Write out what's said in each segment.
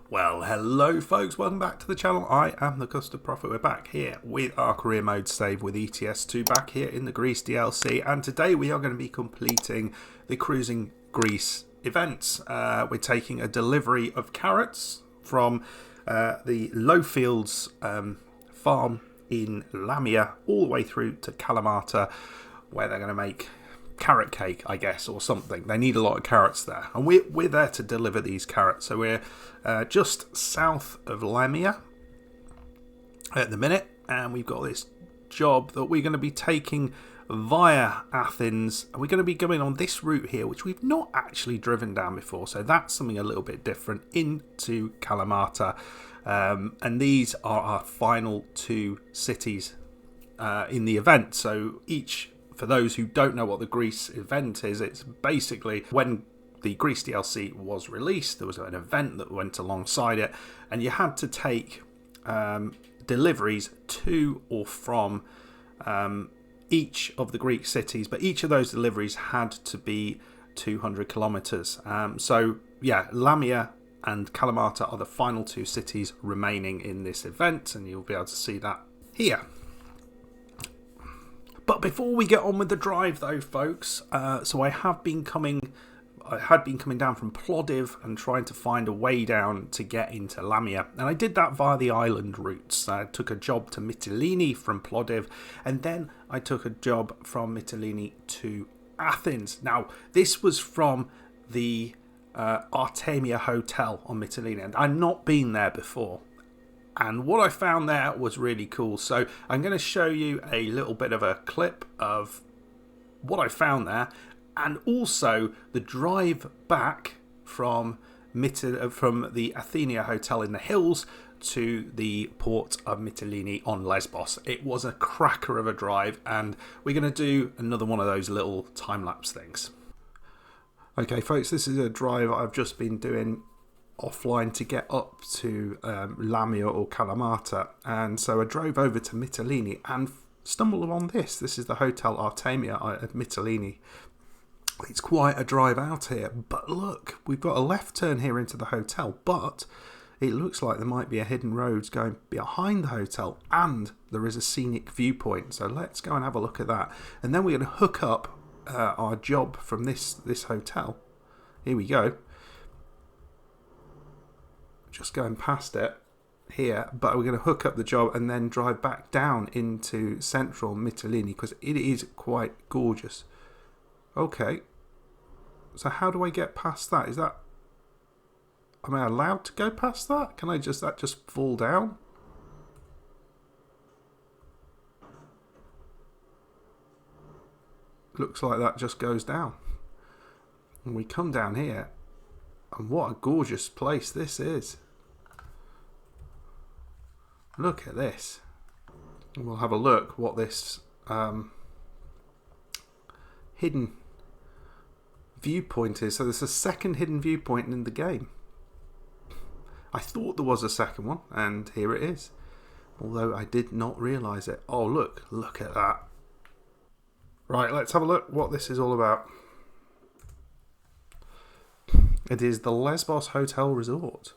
Well, hello folks, welcome back to the channel. I am the Custard Prophet. We're back here with our career mode save with ETS2 back here in the Greece DLC, and today we are going to be completing the Cruising Greece events. We're taking a delivery of carrots from the Lowfields farm in Lamia all the way through to Kalamata, where they're going to make carrot cake, I guess, or something. They need a lot of carrots there, and we're there to deliver these carrots. So we're just south of Lamia at the minute, and we've got this job that we're going to be taking via Athens, and we're going to be going on this route here, which we've not actually driven down before, so that's something a little bit different, into Kalamata. And these are our final two cities in the event. So each, for those who don't know what the Greece event is, it's basically when the Greece DLC was released, there was an event that went alongside it, and you had to take deliveries to or from each of the Greek cities, but each of those deliveries had to be 200 kilometers. So yeah, Lamia and Kalamata are the final two cities remaining in this event, and you'll be able to see that here. But before we get on with the drive though, folks, so I had been coming down from Plovdiv and trying to find a way down to get into Lamia, and I did that via the island routes. I took a job to Mytilene from Plovdiv, and then I took a job from Mytilene to Athens. Now, this was from the Artemia Hotel on Mytilene, and I'd not been there before. And what I found there was really cool. So I'm going to show you a little bit of a clip of what I found there, and also the drive back from the Athenia Hotel in the hills to the port of Mytilene on Lesbos. It was a cracker of a drive, and we're going to do another one of those little time-lapse things. Okay, folks, this is a drive I've just been doing offline to get up to Lamia or Kalamata, and so I drove over to Mytilene and stumbled upon this. This is the Hotel Artemia at Mytilene. It's quite a drive out here, but look, we've got a left turn here into the hotel, but it looks like there might be a hidden road going behind the hotel, and there is a scenic viewpoint. So let's go and have a look at that, and then we're going to hook up our job from this hotel. Here we go. Just going past it here, but we're going to hook up the job and then drive back down into central Mytilene, because it is quite gorgeous. Okay, so how do I get past that? Am I allowed to go past that? Can I just fall down? Looks like that just goes down. And we come down here, and what a gorgeous place this is. Look at this. And we'll have a look what this hidden viewpoint is. So there's a second hidden viewpoint in the game. I thought there was a second one, and here it is. Although I did not realise it. Oh, look at that. Right, let's have a look what this is all about. It is the Lesbos Hotel Resort.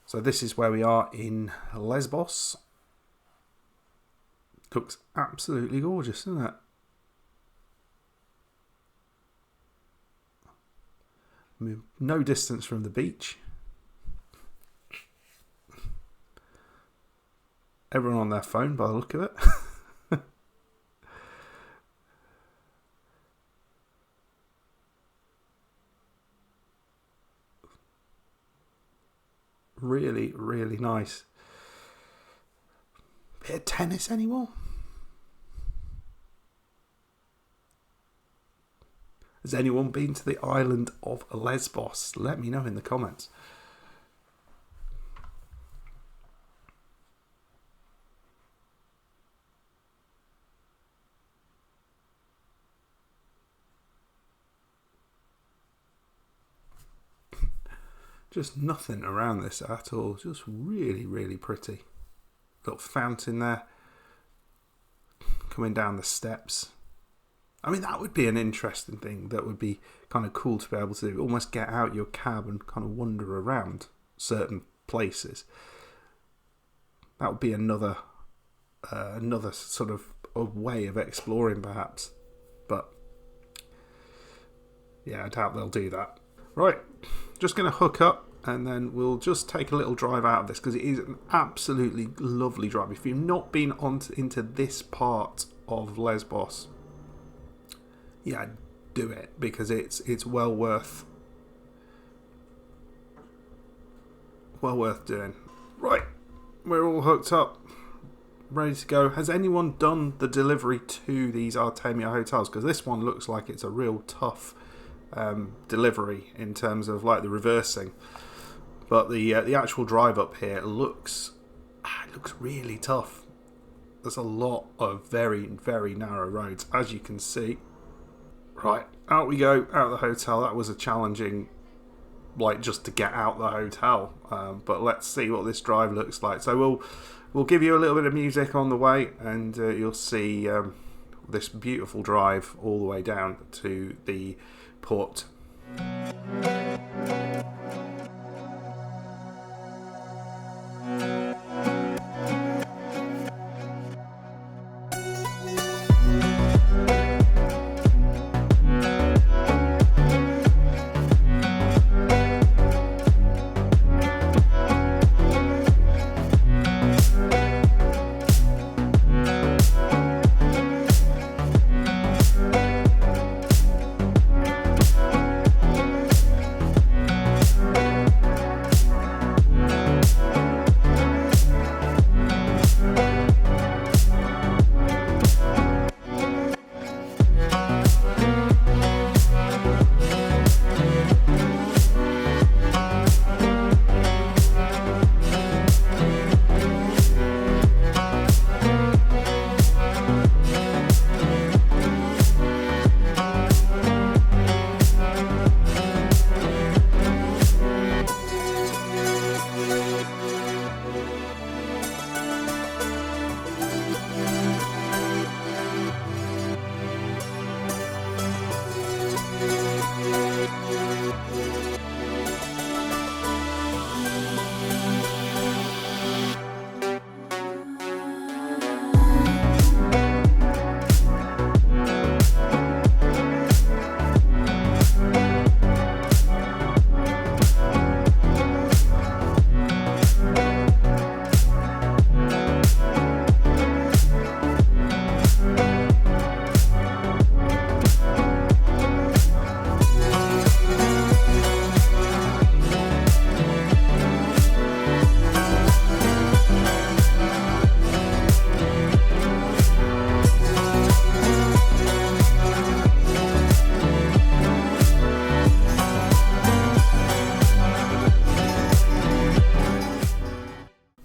So this is where we are in Lesbos. Looks absolutely gorgeous, doesn't it? No distance from the beach. Everyone on their phone by the look of it. Really, really nice. Bit of tennis anymore? Has anyone been to the island of Lesbos? Let me know in the comments. Just nothing around this at all. Just really, really pretty. Little fountain there. Coming down the steps. I mean, that would be an interesting thing. That would be kind of cool to be able to almost get out your cab and kind of wander around certain places. That would be another sort of a way of exploring, perhaps. But yeah, I doubt they'll do that. Right, just going to hook up, and then we'll just take a little drive out of this, because it is an absolutely lovely drive. If you've not been into this part of Lesbos, yeah, do it, because it's well worth doing. Right, we're all hooked up, ready to go. Has anyone done the delivery to these Artemia hotels? Because this one looks like it's a real tough delivery in terms of like the reversing, but the actual drive up here looks really tough. There's a lot of very, very narrow roads, as you can see. Right, out we go, out of the hotel. That was a challenging, like, just to get out the hotel, but let's see what this drive looks like. So we'll give you a little bit of music on the way, and you'll see this beautiful drive all the way down to the port.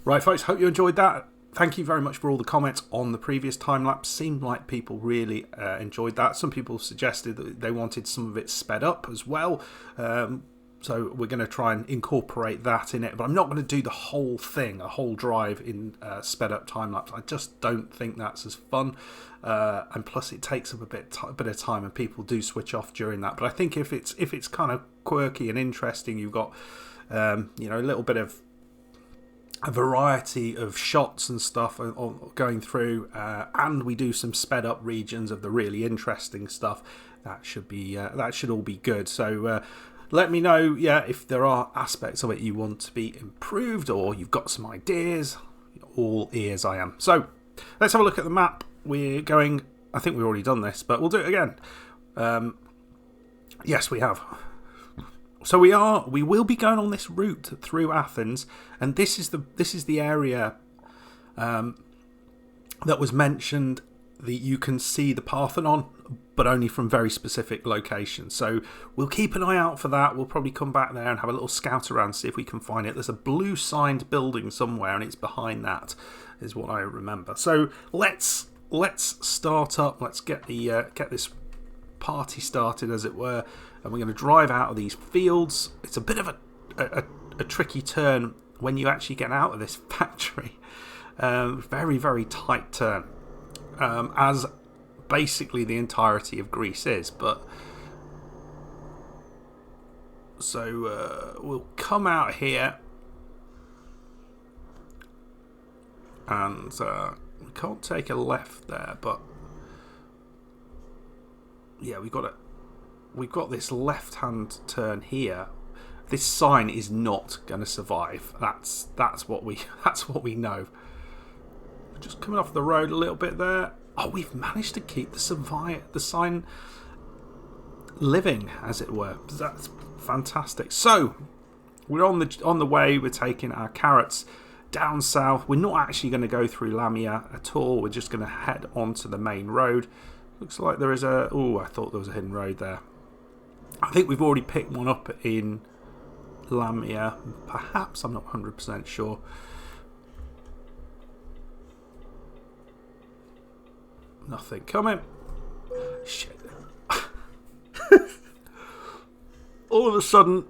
Right, folks, hope you enjoyed that. Thank you very much for all the comments on the previous time-lapse. Seemed like people really enjoyed that. Some people suggested that they wanted some of it sped up as well. So we're going to try and incorporate that in it. But I'm not going to do the whole thing, a whole drive in sped up time-lapse. I just don't think that's as fun. And plus it takes up a bit of time, and people do switch off during that. But I think if it's kind of quirky and interesting, you've got a little bit of a variety of shots and stuff going through, and we do some sped up regions of the really interesting stuff. That should all be good. So let me know, if there are aspects of it you want to be improved, or you've got some ideas. All ears I am. So let's have a look at the map. We're going, I think we've already done this, but we'll do it again. Yes, we have. So we will be going on this route through Athens, and this is the area that was mentioned that you can see the Parthenon, but only from very specific locations. So we'll keep an eye out for that. We'll probably come back there and have a little scout around, see if we can find it. There's a blue signed building somewhere, and it's behind that, is what I remember. So let's start up. Let's get this party started, as it were. And we're going to drive out of these fields. It's a bit of a tricky turn when you actually get out of this factory. Very, very tight turn, as basically the entirety of Greece is. But so we'll come out here, and we can't take a left there, but yeah, we've got this left-hand turn here. This sign is not going to survive. That's what we know. We're just coming off the road a little bit there. Oh, we've managed to keep the sign living, as it were. That's fantastic. So we're on the way. We're taking our carrots down south. We're not actually going to go through Lamia at all. We're just going to head onto the main road. Looks like there is a... Oh, I thought there was a hidden road there. I think we've already picked one up in Lamia. Perhaps, I'm not 100% sure. Nothing coming. Shit. All of a sudden,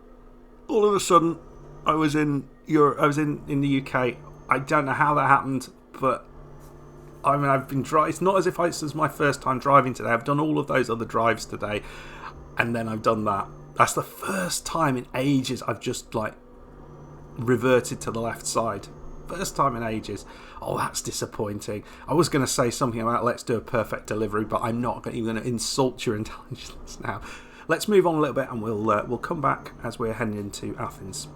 I was in Europe. I was in the UK. I don't know how that happened, but I mean, I've been driving. It's not as if this was my first time driving today. I've done all of those other drives today, and then I've done that. That's the first time in ages I've just like reverted to the left side. First time in ages. Oh, that's disappointing. I was going to say something about let's do a perfect delivery, but I'm not even going to insult your intelligence now. Let's move on a little bit, and we'll come back as we're heading into Athens.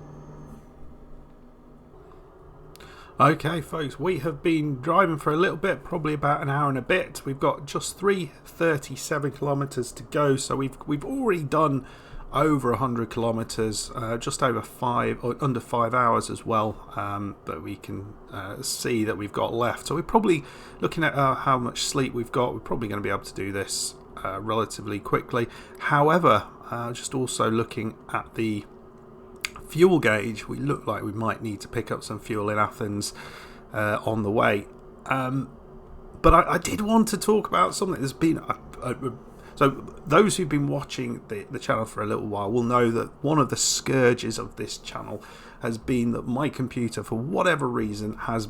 Okay, folks, we have been driving for a little bit, probably about an hour and a bit. We've got just 337 kilometres to go, so we've already done over 100 kilometres, just over 5 or under 5 hours as well, that we can see that we've got left. So we're probably looking at how much sleep we've got. We're probably going to be able to do this relatively quickly. However, just also looking at the fuel gauge, we look like we might need to pick up some fuel in Athens on the way. But I did want to talk about something. There's been so those who've been watching the channel for a little while will know that one of the scourges of this channel has been that my computer, for whatever reason, has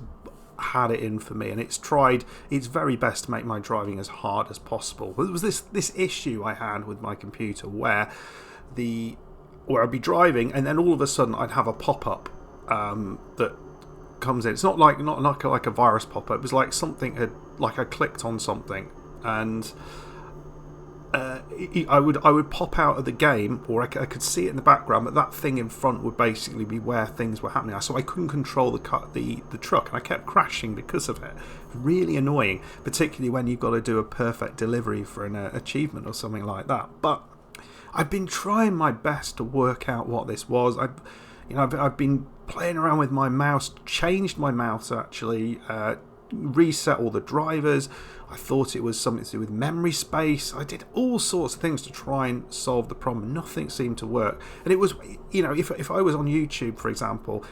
had it in for me, and it's tried its very best to make my driving as hard as possible. There was this issue I had with my computer where I'd be driving, and then all of a sudden I'd have a pop-up that comes in. It's not like a virus pop-up. It was like I clicked on something, and I would pop out of the game, or I could see it in the background, but that thing in front would basically be where things were happening. So I couldn't control the truck, and I kept crashing because of it. Really annoying, particularly when you've got to do a perfect delivery for an achievement or something like that. But I've been trying my best to work out what this was. I've been playing around with my mouse, changed my mouse actually, reset all the drivers. I thought it was something to do with memory space. I did all sorts of things to try and solve the problem. Nothing seemed to work. And it was, if I was on YouTube, for example,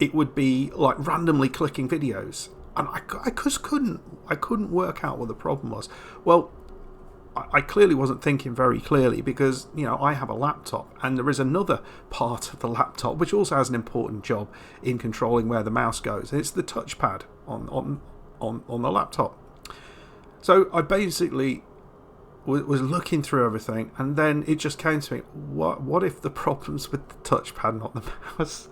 it would be like randomly clicking videos, and I just couldn't work out what the problem was. Well, I clearly wasn't thinking very clearly, because I have a laptop, and there is another part of the laptop which also has an important job in controlling where the mouse goes, and it's the touchpad on the laptop. So I basically was looking through everything, and then it just came to me, what if the problem's with the touchpad, not the mouse?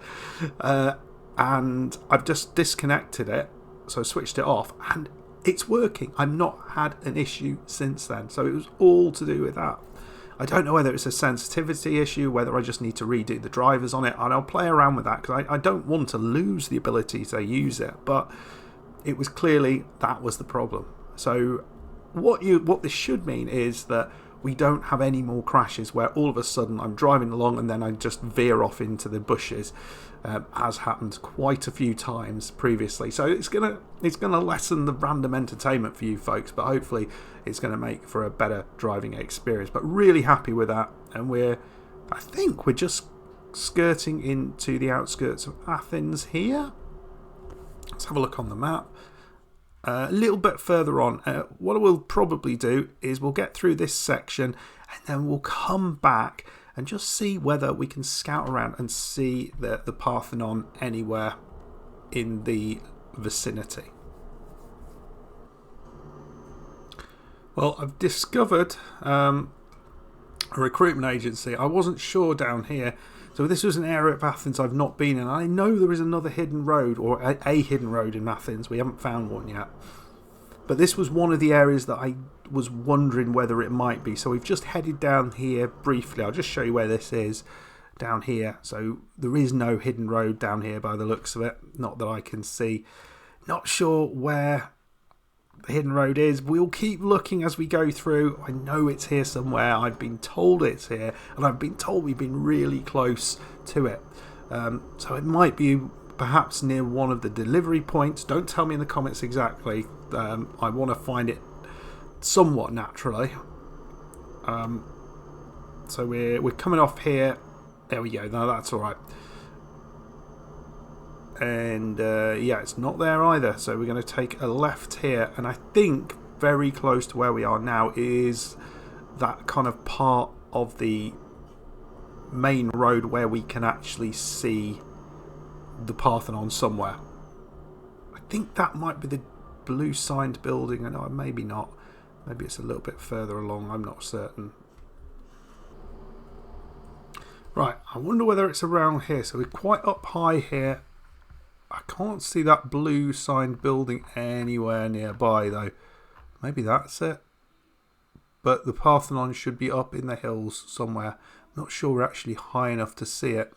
And I've just disconnected it, so I switched it off, and it's working. I've not had an issue since then. So it was all to do with that. I don't know whether it's a sensitivity issue, whether I just need to redo the drivers on it, and I'll play around with that, because I don't want to lose the ability to use it. But it was clearly that was the problem. So what this should mean is that we don't have any more crashes where all of a sudden I'm driving along and then I just veer off into the bushes, as happened quite a few times previously. So it's gonna lessen the random entertainment for you folks, but hopefully it's gonna make for a better driving experience. But really happy with that, and I think we're just skirting into the outskirts of Athens here. Let's have a look on the map. A little bit further on, what we'll probably do is we'll get through this section, and then we'll come back and just see whether we can scout around and see the Parthenon anywhere in the vicinity. Well, I've discovered a a recruitment agency. I wasn't sure down here. So this was an area of Athens I've not been in. I know there is another hidden road, or a hidden road in Athens. We haven't found one yet. But this was one of the areas that I was wondering whether it might be. So we've just headed down here briefly. I'll just show you where this is down here. So there is no hidden road down here by the looks of it. Not that I can see. Not sure where the hidden road is. We'll keep looking as we go through. I know it's here somewhere. I've been told it's here, and I've been told we've been really close to it. So it might be perhaps near one of the delivery points. Don't tell me in the comments exactly. I want to find it somewhat naturally. So we're coming off here. There we go. No, that's all right. And yeah, it's not there either, so we're going to take a left here, and I think very close to where we are now is that kind of part of the main road where we can actually see the Parthenon somewhere. I think that might be the blue signed building. I know, maybe not, maybe it's a little bit further along, I'm not certain. Right, I wonder whether it's around here. So we're quite up high here. I can't see that blue signed building anywhere nearby though. Maybe that's it. But the Parthenon should be up in the hills somewhere. Not sure we're actually high enough to see it.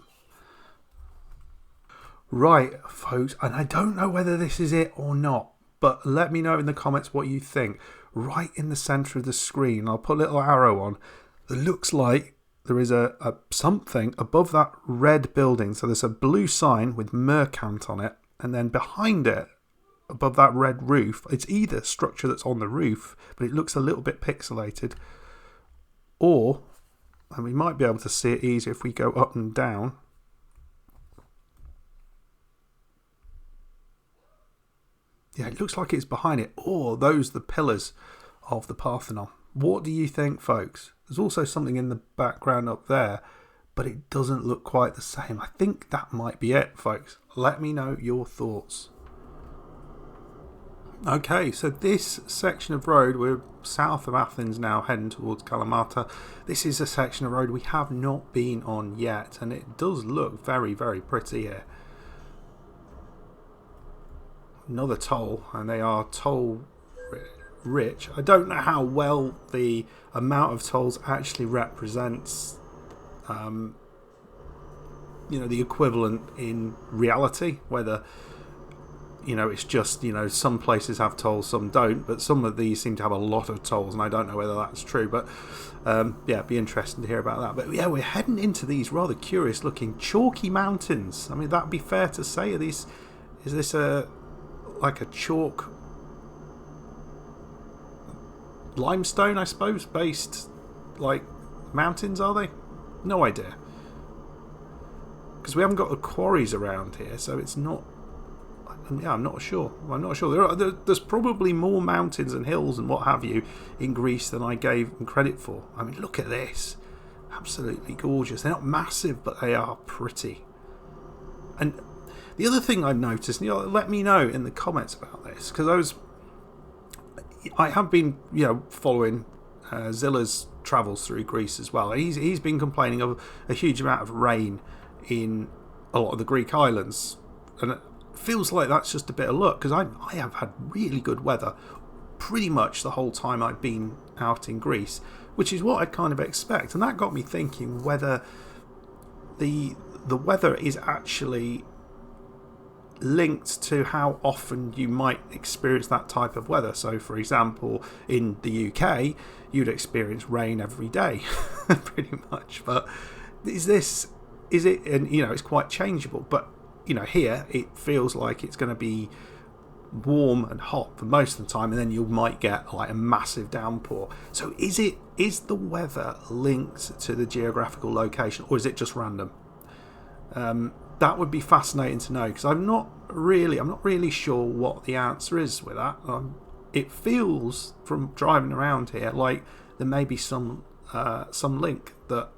Right, folks, and I don't know whether this is it or not, but let me know in the comments what you think. Right in the centre of the screen, I'll put a little arrow on. It looks like there is a something above that red building. So there's a blue sign with Mercant on it, and then behind it, above that red roof, it's either structure that's on the roof, but it looks a little bit pixelated, or, and we might be able to see it easier if we go up and down. Yeah, it looks like it's behind it, or those are the pillars of the Parthenon. What do you think, folks? There's also something in the background up there, but it doesn't look quite the same. I think that might be it, folks. Let me know your thoughts. Okay, so this section of road, we're south of Athens now, heading towards Kalamata. This is a section of road we have not been on yet, and it does look very, very pretty here. Another toll, and they are toll rich. I don't know how well the amount of tolls actually represents the equivalent in reality, whether it's just some places have tolls, some don't, but some of these seem to have a lot of tolls, and I don't know whether that's true, but yeah, it'd be interesting to hear about that. But yeah, we're heading into these rather curious looking chalky mountains. I mean, that'd be fair to say. Is this like a chalk limestone, I suppose, based like mountains, are they? No idea, because we haven't got the quarries around here, so it's not. Yeah, I'm not sure. There's probably more mountains and hills and what have you in Greece than I gave them credit for. I mean, look at this, absolutely gorgeous. They're not massive, but they are pretty. And the other thing I've noticed, let me know in the comments about this, because I have been, following Zilla's travels through Greece as well. He's been complaining of a huge amount of rain in a lot of the Greek islands, and it feels like that's just a bit of luck, because I have had really good weather pretty much the whole time I've been out in Greece, which is what I kind of expect. And that got me thinking whether the weather is actually linked to how often you might experience that type of weather. So for example, in the UK you'd experience rain every day pretty much, but is it, and it's quite changeable, but here it feels like it's going to be warm and hot for most of the time, and then you might get like a massive downpour. So is the weather linked to the geographical location, or is it just random? That would be fascinating to know, because I'm not really sure what the answer is with that. It feels from driving around here like there may be some link that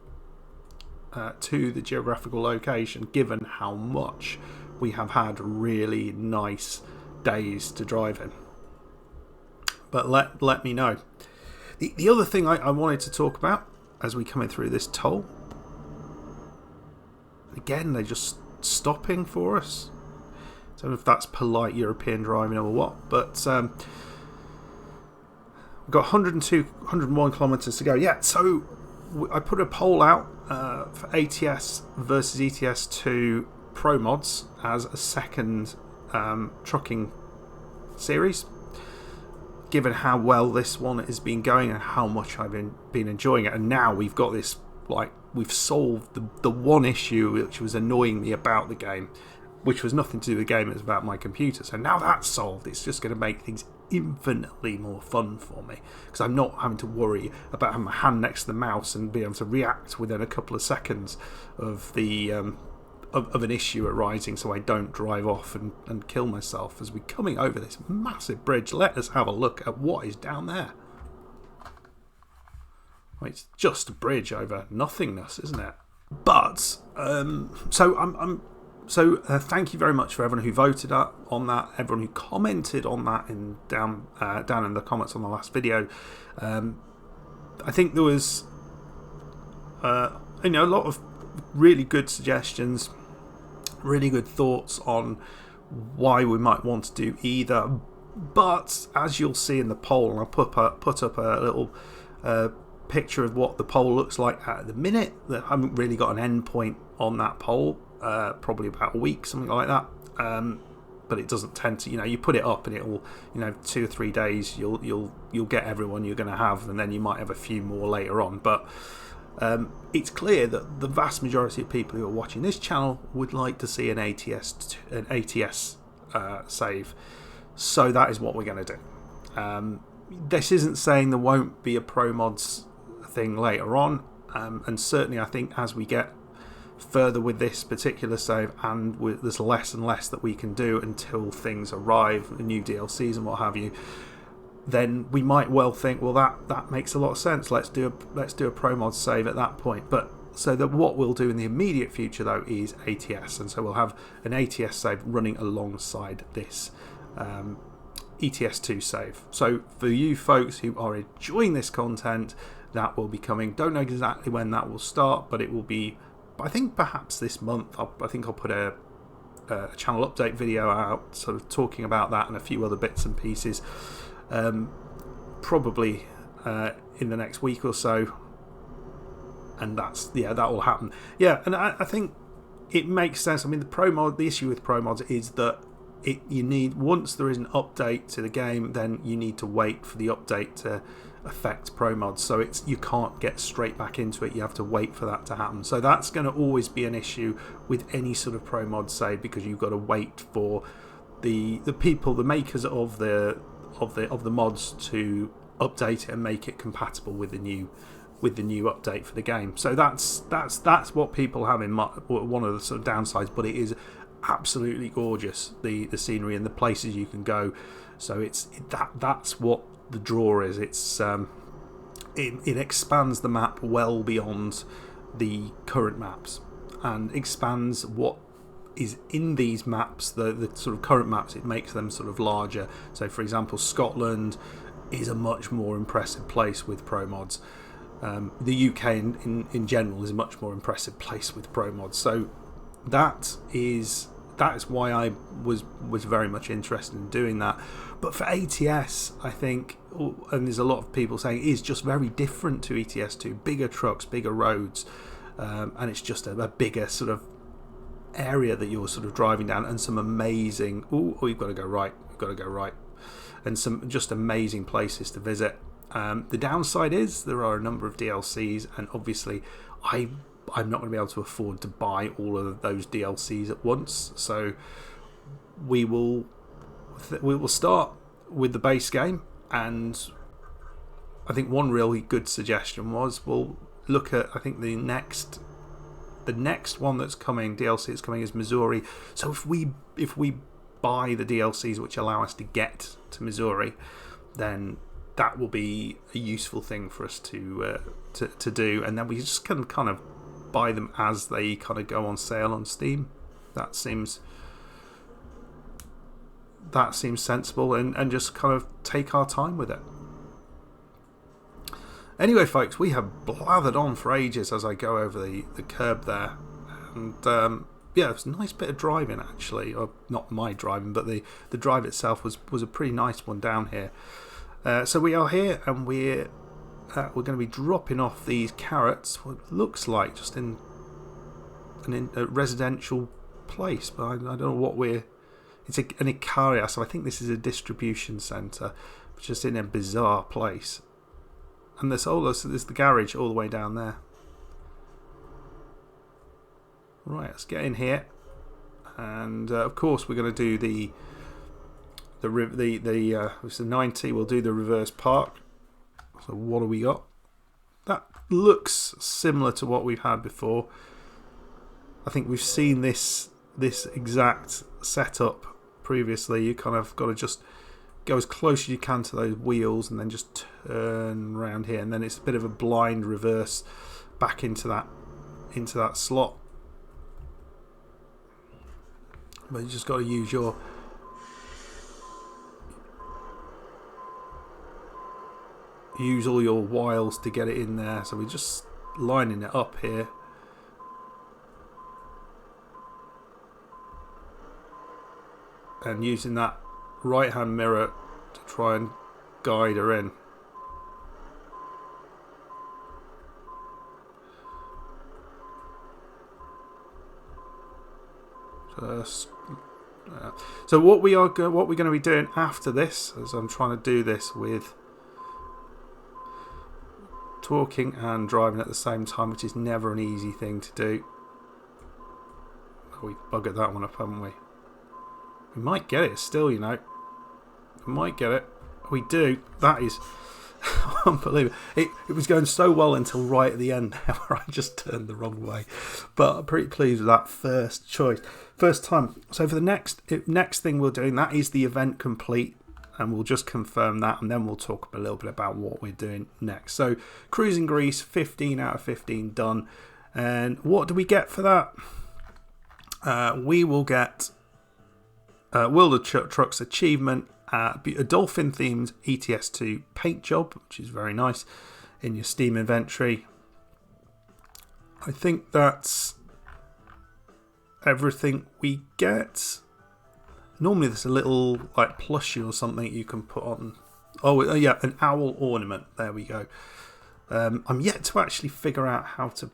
to the geographical location, given how much we have had really nice days to drive in. But let me know. The other thing I wanted to talk about as we come in through this toll. Again, they're just stopping for us. I don't know if that's polite European driving or what, but we've got 102, 101 kilometres to go. Yeah, so I put a poll out for ATS versus ETS2 Pro mods as a second trucking series. Given how well this one has been going and how much I've been enjoying it, and now we've got this, like, we've solved the one issue which was annoying me about the game, which was nothing to do with the game, it was about my computer. So now that's solved, it's just going to make things infinitely more fun for me, because I'm not having to worry about having my hand next to the mouse and being able to react within a couple of seconds of the of an issue arising, so I don't drive off and kill myself. As we're coming over this massive bridge, let us have a look at what is down there. Well, it's just a bridge over nothingness, isn't it? But so thank you very much for everyone who voted on that, everyone who commented on that down in the comments on the last video. I think there was a lot of really good suggestions, really good thoughts on why we might want to do either. But as you'll see in the poll, and I'll put up a little picture of what the poll looks like at the minute. I haven't really got an end point on that poll, probably about a week, something like that. But it doesn't tend to, you put it up and it'll, 2 or 3 days you'll get everyone you're going to have, and then you might have a few more later on. But it's clear that the vast majority of people who are watching this channel would like to see an ATS save. So that is what we're going to do. This isn't saying there won't be a Pro Mods thing later on, and certainly I think as we get further with this particular save, and there's less and less that we can do until things arrive, new DLCs and what have you, then we might well think, well, that makes a lot of sense. Let's do a Pro Mod save at that point. But so that what we'll do in the immediate future though is ATS, and so we'll have an ATS save running alongside this ETS2 save. So for you folks who are enjoying this content, that will be coming. Don't know exactly when that will start, but it will be, I think, perhaps this month. I think I'll put a channel update video out, sort of talking about that and a few other bits and pieces. Probably in the next week or so, and that will happen. Yeah, and I think it makes sense. I mean, the issue with Pro Mods is that you need, once there is an update to the game, then you need to wait for the update to affect Pro Mods. So you can't get straight back into it. You have to wait for that to happen. So that's going to always be an issue with any sort of Pro Mod save, because you've got to wait for the people, the makers of the mods, to update it and make it compatible with the new update for the game. So that's what people have in mind, one of the sort of downsides. But it is absolutely gorgeous, the scenery and the places you can go. So that's what the draw is. It's it expands the map well beyond the current maps, and expands what is in these maps, the sort of current maps. It makes them sort of larger. So for example, Scotland is a much more impressive place with Pro Mods. The UK in general is a much more impressive place with Pro Mods. So that is why I was very much interested in doing that. But for ATS, I think, and there's a lot of people saying, it is just very different to ETS2. Bigger trucks, bigger roads, and it's just a bigger sort of area that you're sort of driving down, and some amazing, you've got to go right, and some just amazing places to visit. The downside is there are a number of DLCs, and obviously I'm not going to be able to afford to buy all of those DLCs at once. So we will start with the base game, and I think one really good suggestion was, we'll look at, I think the next one that's coming, DLC that's coming, is Missouri. So if we buy the DLCs which allow us to get to Missouri, then that will be a useful thing for us to do, and then we just can kind of buy them as they kind of go on sale on Steam. That seems sensible, and just kind of take our time with it. Anyway, folks, we have blathered on for ages as I go over the curb there. And yeah, it was a nice bit of driving, actually. Or not my driving, but the drive itself was a pretty nice one down here. So we are here, and we're going to be dropping off these carrots, what looks like just in a residential place. But I don't know what we're... It's an Iberia, so I think this is a distribution centre, just in a bizarre place. And there's the garage all the way down there. Right, let's get in here, and of course we're going to do it's the 90. We'll do the reverse park. So what do we got? That looks similar to what we've had before. I think we've seen this exact setup previously. You kind of got to just go as close as you can to those wheels and then just turn around here, and then it's a bit of a blind reverse back into that slot. But you just got to use all your wiles to get it in there. So we're just lining it up here. And using that right hand mirror to try and guide her in. So what we're going to be doing after this, as I'm trying to do this with talking and driving at the same time, which is never an easy thing to do. We buggered that one up, haven't we? We might get it still, you know. We might get it. We do. That is unbelievable. It was going so well until right at the end where I just turned the wrong way. But I'm pretty pleased with that first choice. First time. So for the next thing we're doing, that is the event complete. And we'll just confirm that, and then we'll talk a little bit about what we're doing next. So Cruising Greece, 15 out of 15 done. And what do we get for that? We will get World of Trucks achievement, a dolphin themed ETS2 paint job, which is very nice, in your Steam inventory. I think that's everything we get. Normally there's a little like plushie or something you can put on. Oh yeah, an owl ornament. There we go. I'm yet to actually figure out how to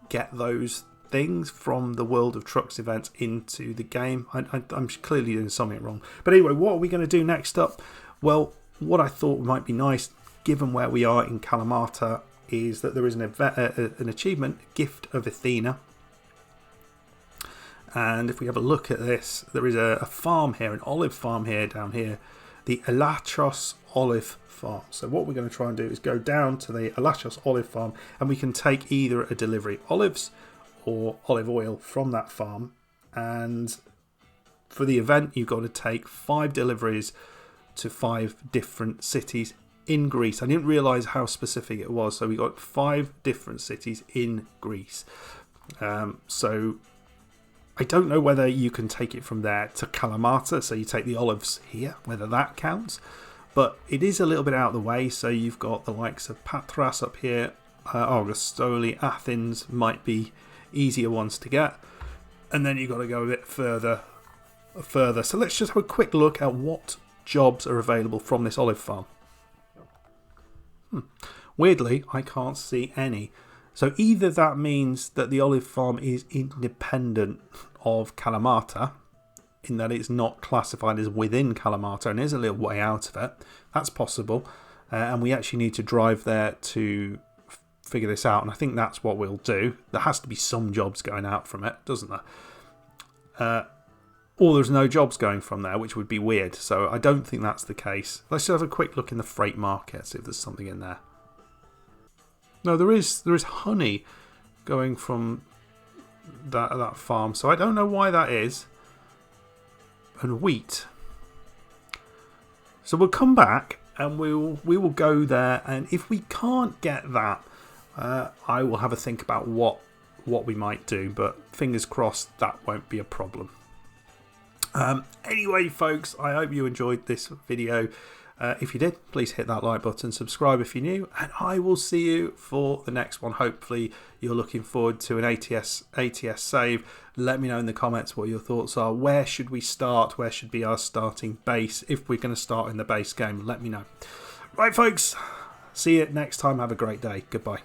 get those things from the World of Trucks event into the game. I'm clearly doing something wrong. But anyway, what are we going to do next up? Well, what I thought might be nice, given where we are in Kalamata, is that there is an achievement, Gift of Athena. And if we have a look at this, there is a farm here, an olive farm here, down here, the Elachos Olive Farm. So what we're going to try and do is go down to the Elachos Olive Farm, and we can take either a delivery olives or olive oil from that farm. And for the event, you've got to take 5 deliveries to 5 different cities in Greece. I didn't realise how specific it was, so we got 5 different cities in Greece. So I don't know whether you can take it from there to Kalamata, so you take the olives here, whether that counts. But it is a little bit out of the way, so you've got the likes of Patras up here, Argostoli, Athens might be easier ones to get. And then you've got to go a bit further. So let's just have a quick look at what jobs are available from this olive farm. Weirdly, I can't see any. So either that means that the olive farm is independent of Kalamata, in that it's not classified as within Kalamata and is a little way out of it. That's possible. And we actually need to drive there to figure this out. And I think that's what we'll do. There has to be some jobs going out from it, doesn't there? Or there's no jobs going from there, which would be weird. So I don't think that's the case. Let's just have a quick look in the freight market, see if there's something in there. No, there is honey going from that farm. So I don't know why that is. And wheat. So we'll come back and we will go there, and if we can't get that, I will have a think about what we might do, but fingers crossed that won't be a problem. Anyway, folks, I hope you enjoyed this video. If you did, please hit that like button, subscribe if you're new, and I will see you for the next one. Hopefully you're looking forward to an ATS save. Let me know in the comments what your thoughts are. Where should we start? Where should be our starting base? If we're going to start in the base game, let me know. Right, folks, see you next time. Have a great day. Goodbye.